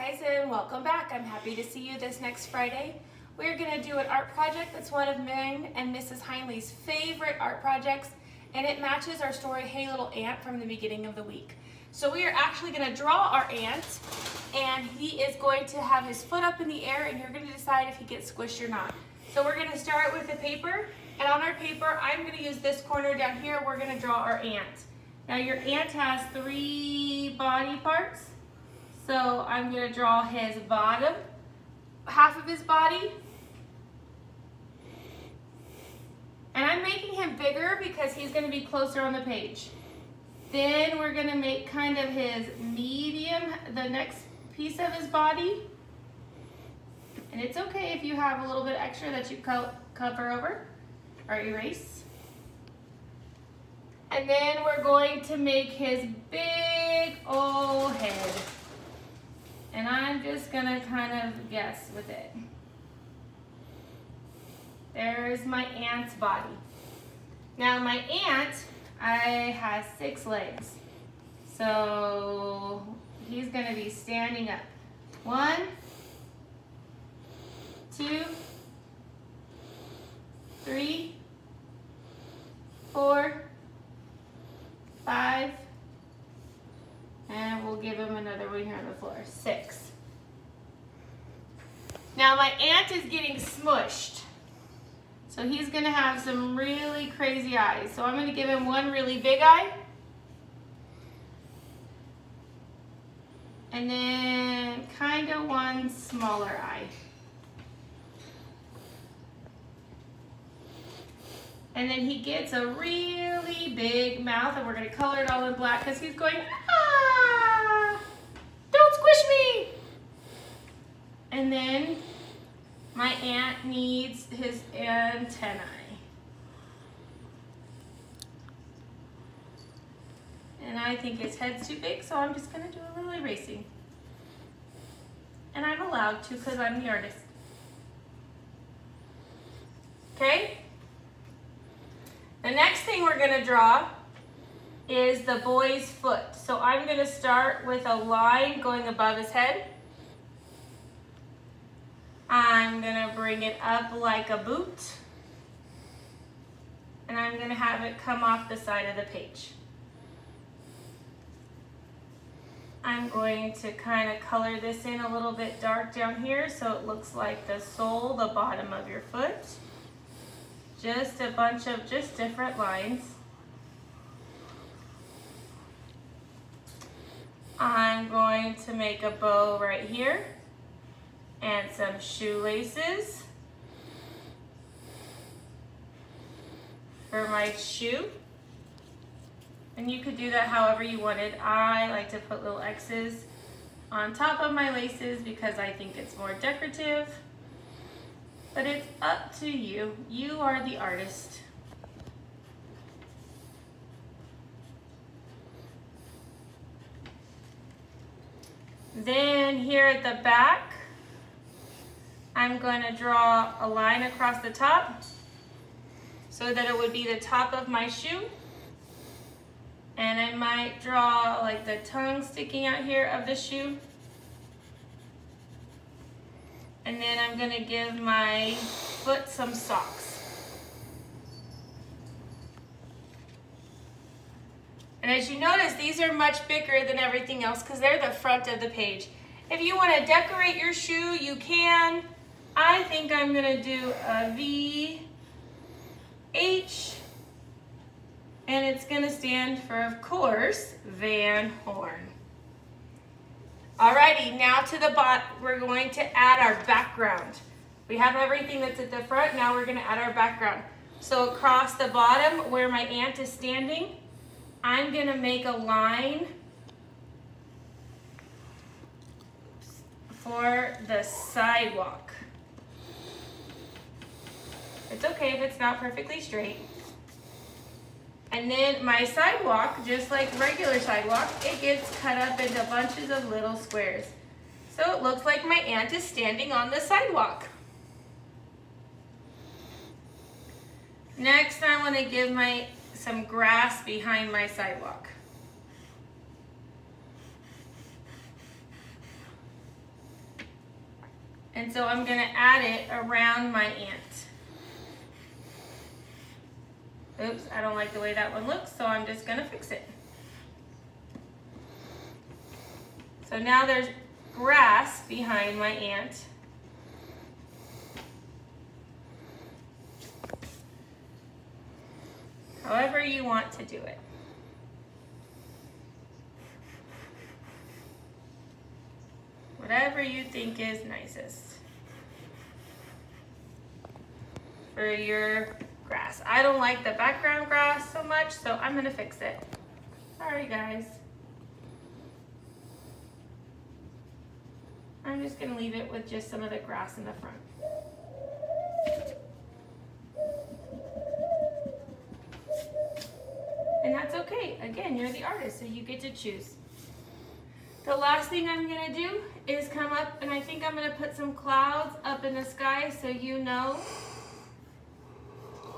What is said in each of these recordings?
guys, and welcome back. I'm happy to see you this next Friday. We're going to do an art project that's one of mine and Mrs. Heinley's favorite art projects, and it matches our story, Hey Little Ant, from the beginning of the week. So we are actually going to draw our ant, and he is going to have his foot up in the air, and you're going to decide if he gets squished or not. So we're going to start with the paper, and on our paper, I'm going to use this corner down here. We're going to draw our ant. Now your ant has 3 body parts. So I'm going to draw his bottom half of his body. And I'm making him bigger because he's going to be closer on the page. Then we're going to make kind of his medium, the next piece of his body. And it's okay if you have a little bit extra that you cover over or erase. And then we're going to make his big old head. And I'm just gonna kind of guess with it. There's my ant's body. Now my ant, has 6 legs. So he's gonna be standing up. 1, 2, 3, 4, 5, and we'll give him another one here on the floor. 6. Now my ant is getting smushed. So he's gonna have some really crazy eyes. So I'm gonna give him one really big eye. And then kind of one smaller eye. And then he gets a really big mouth, and we're gonna color it all in black because he's going, ah, don't squish me. And then my ant needs his antennae. And I think his head's too big, so I'm just gonna do a little erasing. And I'm allowed to because I'm the artist. Okay? The next thing we're going to draw is the boy's foot. So I'm going to start with a line going above his head. I'm going to bring it up like a boot. And I'm going to have it come off the side of the page. I'm going to kind of color this in a little bit dark down here so it looks like the sole, the bottom of your foot. Just a bunch of different lines. I'm going to make a bow right here and some shoelaces for my shoe. And you could do that however you wanted. I like to put little X's on top of my laces because I think it's more decorative. But it's up to you. You are the artist. Then here at the back, I'm going to draw a line across the top so that it would be the top of my shoe. And I might draw like the tongue sticking out here of the shoe. And then I'm going to give my foot some socks. And as you notice, these are much bigger than everything else because they're the front of the page. If you want to decorate your shoe, you can. I think I'm going to do a V, H, and it's going to stand for, of course, Van Horn. Alrighty, now to the bottom, we're going to add our background. We have everything that's at the front, now we're going to add our background. So across the bottom where my ant is standing, I'm going to make a line for the sidewalk. It's okay if it's not perfectly straight. And then my sidewalk, just like regular sidewalk, it gets cut up into bunches of little squares. So it looks like my ant is standing on the sidewalk. Next, I want to give some grass behind my sidewalk. And so I'm gonna add it around my ant. Oops, I don't like the way that one looks, so I'm just gonna fix it. So now there's grass behind my ant. However you want to do it. Whatever you think is nicest for your grass. I don't like the background grass so much, so I'm gonna fix it. Sorry guys. I'm just gonna leave it with just some of the grass in the front. And that's okay. Again, you're the artist, so you get to choose. The last thing I'm gonna do is come up, and I think I'm gonna put some clouds up in the sky so you know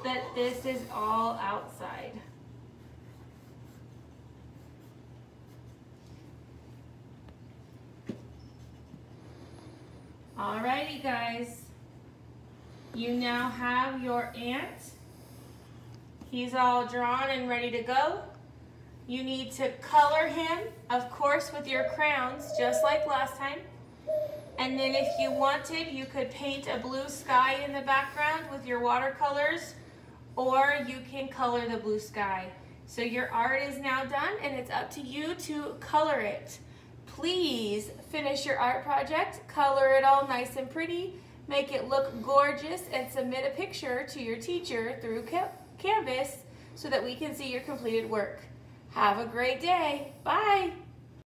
that this is all outside. Alrighty guys, you now have your ant. He's all drawn and ready to go. You need to color him, of course, with your crayons, just like last time. And then if you wanted, you could paint a blue sky in the background with your watercolors, or you can color the blue sky. So your art is now done, and it's up to you to color it. Please finish your art project, color it all nice and pretty, make it look gorgeous, and submit a picture to your teacher through Canvas so that we can see your completed work. Have a great day. Bye.